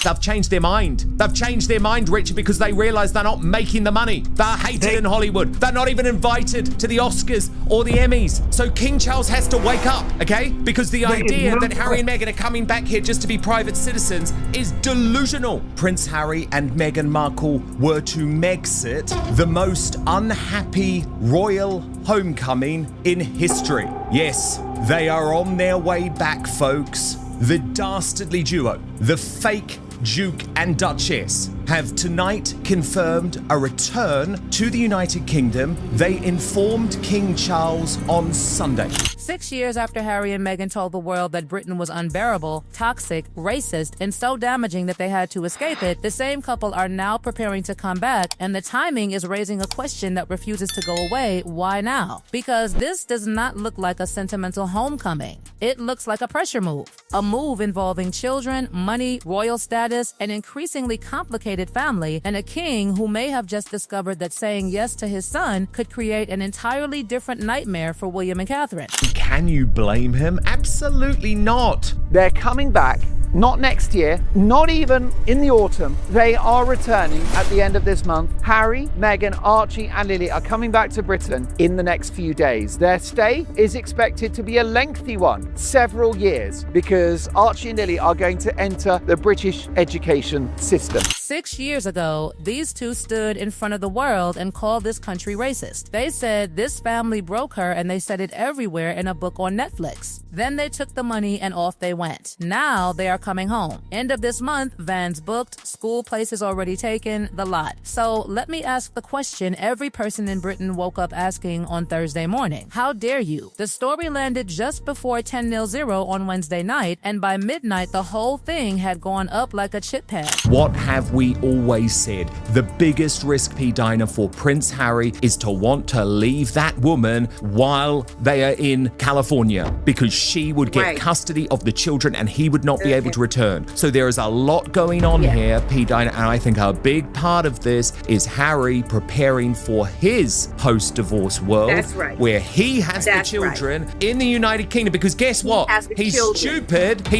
They've changed their mind. They've changed their mind, Richard, because they realise they're not making the money. They're hated in Hollywood. They're not even invited to the Oscars or the Emmys. So King Charles has to wake up, okay? Because the idea that Harry and Meghan are coming back here just to be private citizens is delusional. Prince Harry and Meghan Markle were to Megxit the most unhappy royal homecoming in history. Yes, they are on their way back, folks. The dastardly duo, the fake Duke and Duchess, have tonight confirmed a return to the United Kingdom. They informed King Charles on Sunday. 6 years after Harry and Meghan told the world that Britain was unbearable, toxic, racist, and so damaging that they had to escape it, the same couple are now preparing to come back, and the timing is raising a question that refuses to go away. Why now? Because this does not look like a sentimental homecoming. It looks like a pressure move. A move involving children, money, royal status, an increasingly complicated family, and a king who may have just discovered that saying yes to his son could create an entirely different nightmare for William and Catherine. Can you blame him? Absolutely not. They're coming back, not next year, not even in the autumn. They are returning at the end of this month. Harry, Meghan, Archie and Lily are coming back to Britain in the next few days. Their stay is expected to be a lengthy one, several years, because Archie and Lily are going to enter the British education system. 6 years ago, these two stood in front of the world and called this country racist. They said this family broke her, and they said it everywhere in a book on Netflix. Then they took the money and off they went. Now they are coming home. End of this month, vans booked, school places already taken, the lot. So let me ask the question every person in Britain woke up asking on Thursday morning. How dare you? The story landed just before 10:00 on Wednesday night, and by midnight the whole thing had gone up like a chip pad. What have we always said? The biggest risk, P. Dinah, for Prince Harry is to want to leave that woman while they are in California, because she would get custody of the children and he would not be able to return. So there is a lot going on here, P. Dinah, and I think a big part of this is Harry preparing for his post-divorce world, where he has the children in the United Kingdom, because guess what? He's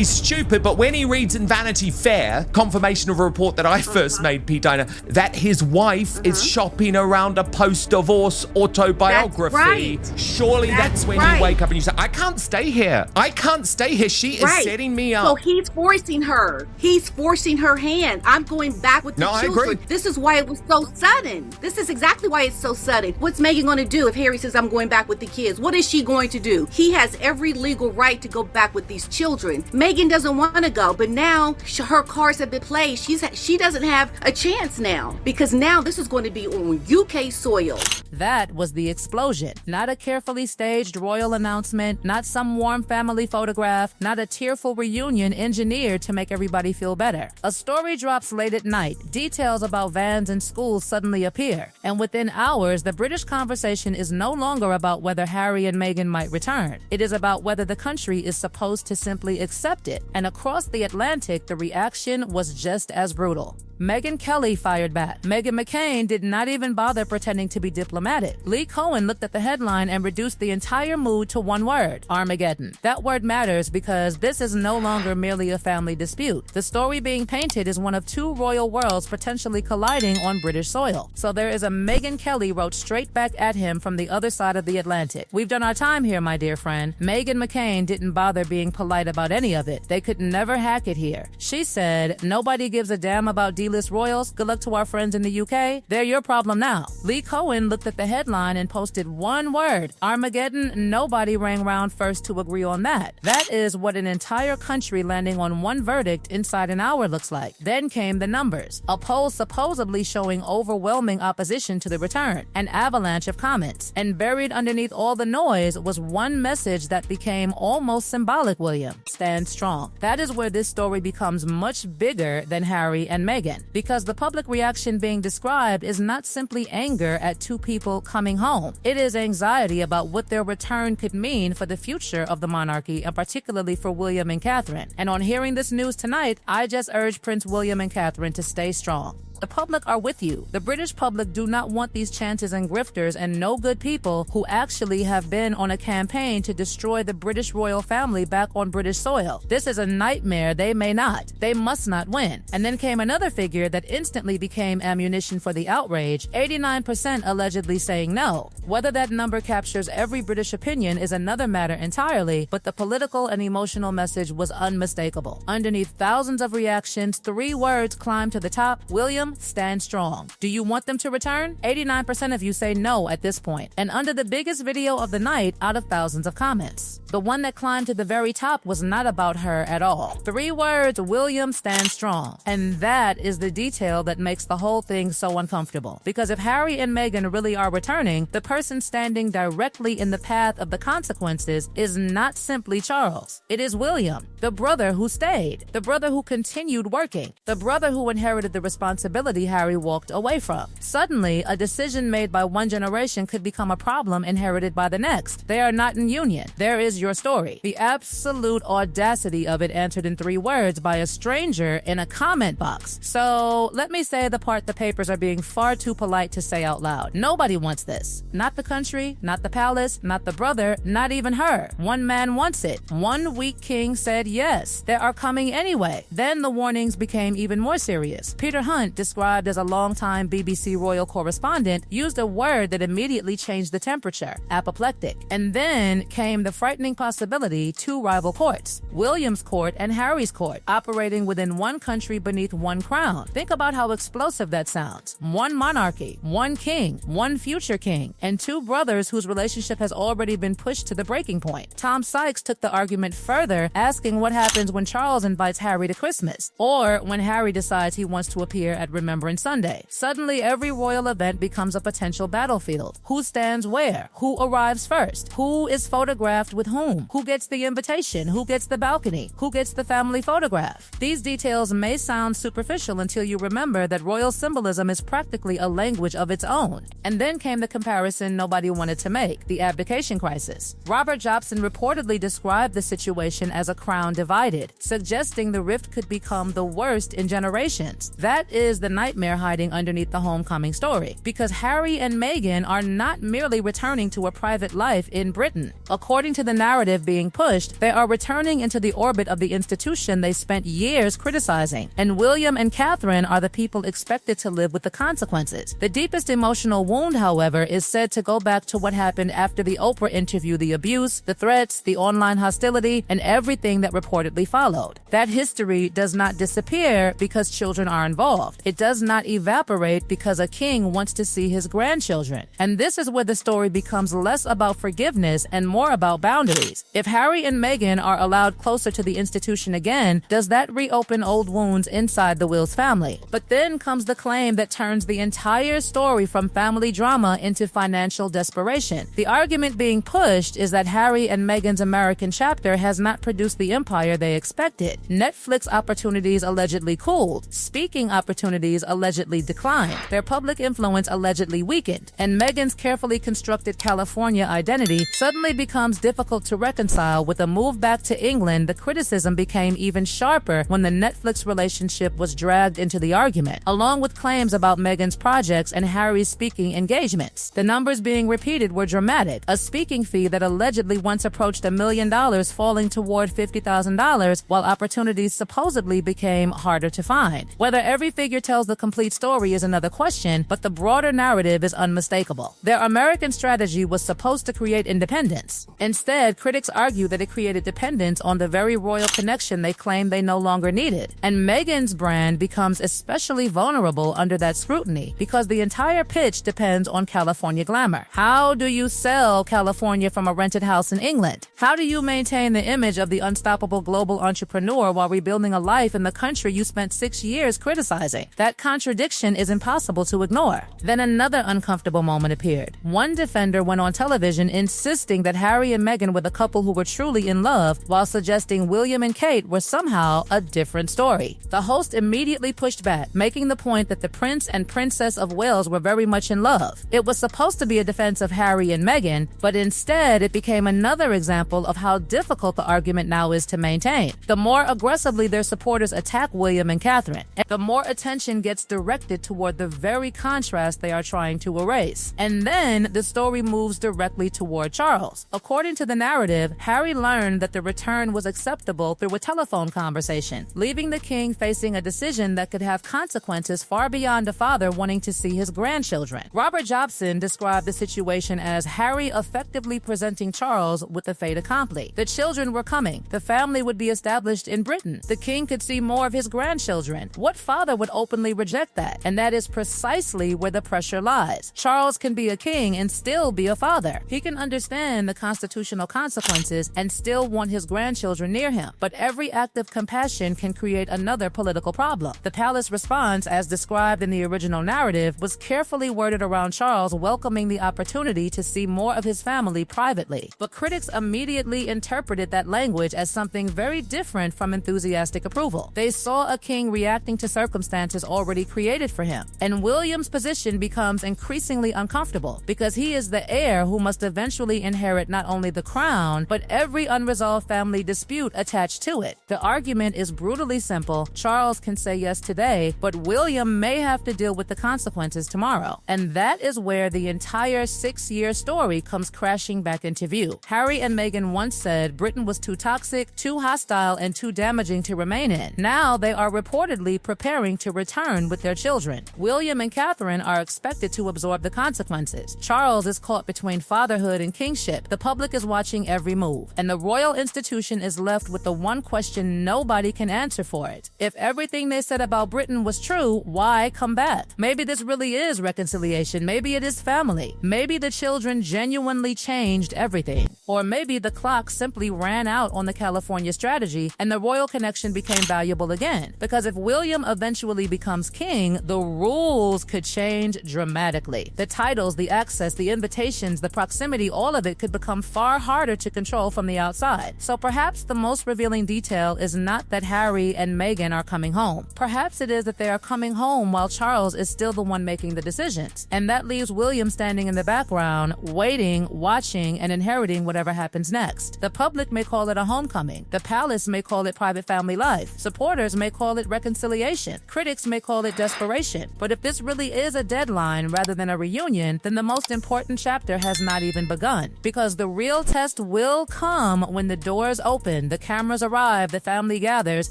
stupid, but when he reads in Vanity Fair, confirmation of a report that I first made, P. Dinah, that his wife is shopping around a post-divorce autobiography, surely that's when you wake up and you say, I can't stay here. I can't stay here. She is setting me up. So he's forcing her. He's forcing her hand. I'm going back with the children. I agree. This is why it was so sudden. This is exactly why it's so sudden. What's Meghan going to do if Harry says, I'm going back with the kids? What is she going to do? He has every legal right to go back with these children. Meghan doesn't want to go, but now her cards have been played. She doesn't have a chance now, because now this is going to be on UK soil. That was the explosion. Not a carefully staged royal announcement, not some warm family photograph, not a tearful reunion engineered to make everybody feel better. A story drops late at night. Details about vans and schools suddenly appear. And within hours, the British conversation is no longer about whether Harry and Meghan might return. It is about whether the country is supposed to simply accept it. And across the Atlantic, the reaction was just as brutal. Megyn Kelly fired back. Meghan McCain did not even bother pretending to be diplomatic. Lee Cohen looked at the headline and reduced the entire mood to one word: Armageddon. That word matters because this is no longer merely a family dispute. The story being painted is one of two royal worlds potentially colliding on British soil. So there is a Megyn Kelly wrote straight back at him from the other side of the Atlantic. We've done our time here, my dear friend. Meghan McCain didn't bother being polite about any of it. They could never hack it here. She said, nobody gives a damn about D-list royals. Good luck to our friends in the UK. They're your problem now. Lee Cohen looked at the headline and posted one word: Armageddon. Nobody rang round first to agree on that. That is what an entire country landing on one verdict inside an hour looks like. Then came the numbers. A poll supposedly showing overwhelming opposition to the return. An avalanche of comments. And buried underneath all the noise was one message that became almost symbolic, William. Stand strong. That is where this story becomes much bigger than Harry and Meghan. Because the public reaction being described is not simply anger at two people coming home. It is anxiety about what their return could mean for the future of the monarchy, and particularly for William and Catherine. And on hearing this news tonight, I just urge Prince William and Catherine to stay strong. The public are with you. The British public do not want these chances and grifters and no good people who actually have been on a campaign to destroy the British royal family back on British soil. This is a nightmare they may not. They must not win. And then came another figure that instantly became ammunition for the outrage, 89% allegedly saying no. Whether that number captures every British opinion is another matter entirely, but the political and emotional message was unmistakable. Underneath thousands of reactions, 3 words climbed to the top: William, stand strong. Do you want them to return? 89% of you say no at this point. And under the biggest video of the night out of thousands of comments, the one that climbed to the very top was not about her at all. 3 words: William, stand strong. And that is the detail that makes the whole thing so uncomfortable. Because if Harry and Meghan really are returning, the person standing directly in the path of the consequences is not simply Charles. It is William, the brother who stayed, the brother who continued working, the brother who inherited the responsibility Harry walked away from. Suddenly, a decision made by one generation could become a problem inherited by the next. They are not in union. There is your story. The absolute audacity of it answered in 3 words by a stranger in a comment box. So let me say the part the papers are being far too polite to say out loud. Nobody wants this. Not the country, not the palace, not the brother, not even her. One man wants it. One weak king said yes. They are coming anyway. Then the warnings became even more serious. Peter Hunt, described as a longtime BBC royal correspondent, used a word that immediately changed the temperature: apoplectic. And then came the frightening possibility: 2 rival courts, William's court and Harry's court, operating within one country beneath one crown. Think about how explosive that sounds. One monarchy, one king, one future king, and 2 brothers whose relationship has already been pushed to the breaking point. Tom Sykes took the argument further, asking what happens when Charles invites Harry to Christmas, or when Harry decides he wants to appear at Remembrance Sunday. Suddenly, every royal event becomes a potential battlefield. Who stands where? Who arrives first? Who is photographed with whom? Who gets the invitation? Who gets the balcony? Who gets the family photograph? These details may sound superficial until you remember that royal symbolism is practically a language of its own. And then came the comparison nobody wanted to make: the abdication crisis. Robert Jobson reportedly described the situation as a crown divided, suggesting the rift could become the worst in generations. That is the nightmare hiding underneath the homecoming story, because Harry and Meghan are not merely returning to a private life in Britain. According to the narrative being pushed, they are returning into the orbit of the institution they spent years criticizing, and William and Catherine are the people expected to live with the consequences. The deepest emotional wound, however, is said to go back to what happened after the Oprah interview: the abuse, the threats, the online hostility, and everything that reportedly followed. That history does not disappear because children are involved. It does not evaporate because a king wants to see his grandchildren. And this is where the story becomes less about forgiveness and more about boundaries. If Harry and Meghan are allowed closer to the institution again, does that reopen old wounds inside the Wills family? But then comes the claim that turns the entire story from family drama into financial desperation. The argument being pushed is that Harry and Meghan's American chapter has not produced the empire they expected. Netflix opportunities allegedly cooled. Speaking opportunities allegedly declined. Their public influence allegedly weakened. And Meghan's carefully constructed California identity suddenly becomes difficult to reconcile with a move back to England. The criticism became even sharper when the Netflix relationship was dragged into the argument, along with claims about Meghan's projects and Harry's speaking engagements. The numbers being repeated were dramatic. A speaking fee that allegedly once approached $1 million falling toward $50,000, while opportunities supposedly became harder to find. Whether every figure tells the complete story is another question, but the broader narrative is unmistakable. Their American strategy was supposed to create independence. Instead, critics argue that it created dependence on the very royal connection they claim they no longer needed. And Meghan's brand becomes especially vulnerable under that scrutiny because the entire pitch depends on California glamour. How do you sell California from a rented house in England? How do you maintain the image of the unstoppable global entrepreneur while rebuilding a life in the country you spent 6 years criticizing? That contradiction is impossible to ignore. Then another uncomfortable moment appeared. One defender went on television insisting that Harry and Meghan were the couple who were truly in love, while suggesting William and Kate were somehow a different story. The host immediately pushed back, making the point that the Prince and Princess of Wales were very much in love. It was supposed to be a defense of Harry and Meghan, but instead it became another example of how difficult the argument now is to maintain. The more aggressively their supporters attack William and Catherine, the more attention attention gets directed toward the very contrast they are trying to erase. And then the story moves directly toward Charles. According to the narrative, Harry learned that the return was acceptable through a telephone conversation, leaving the king facing a decision that could have consequences far beyond a father wanting to see his grandchildren. Robert Jobson described the situation as Harry effectively presenting Charles with the fait accompli. The children were coming. The family would be established in Britain. The king could see more of his grandchildren. What father would openly reject that? And that is precisely where the pressure lies. Charles can be a king and still be a father. He can understand the constitutional consequences and still want his grandchildren near him. But every act of compassion can create another political problem. The palace response, as described in the original narrative, was carefully worded around Charles welcoming the opportunity to see more of his family privately. But critics immediately interpreted that language as something very different from enthusiastic approval. They saw a king reacting to circumstances already created for him. And William's position becomes increasingly uncomfortable because he is the heir who must eventually inherit not only the crown, but every unresolved family dispute attached to it. The argument is brutally simple. Charles can say yes today, but William may have to deal with the consequences tomorrow. And that is where the entire 6-year story comes crashing back into view. Harry and Meghan once said Britain was too toxic, too hostile, and too damaging to remain in. Now they are reportedly preparing to return with their children. William and Catherine are expected to absorb the consequences. Charles is caught between fatherhood and kingship. The public is watching every move, and the royal institution is left with the one question nobody can answer for it. If everything they said about Britain was true, why come back? Maybe this really is reconciliation. Maybe it is family. Maybe the children genuinely changed everything. Or maybe the clock simply ran out on the California strategy and the royal connection became valuable again. Because if William eventually becomes king, the rules could change dramatically. The titles, the access, the invitations, the proximity, all of it could become far harder to control from the outside. So perhaps the most revealing detail is not that Harry and Meghan are coming home. Perhaps it is that they are coming home while Charles is still the one making the decisions. And that leaves William standing in the background, waiting, watching, and inheriting whatever happens next. The public may call it a homecoming. The palace may call it private family life. Supporters may call it reconciliation. Critics may call it desperation. But if this really is a deadline rather than a reunion, then the most important chapter has not even begun. Because the real test will come when the doors open, the cameras arrive, the family gathers,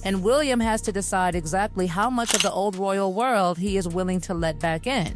and William has to decide exactly how much of the old royal world he is willing to let back in.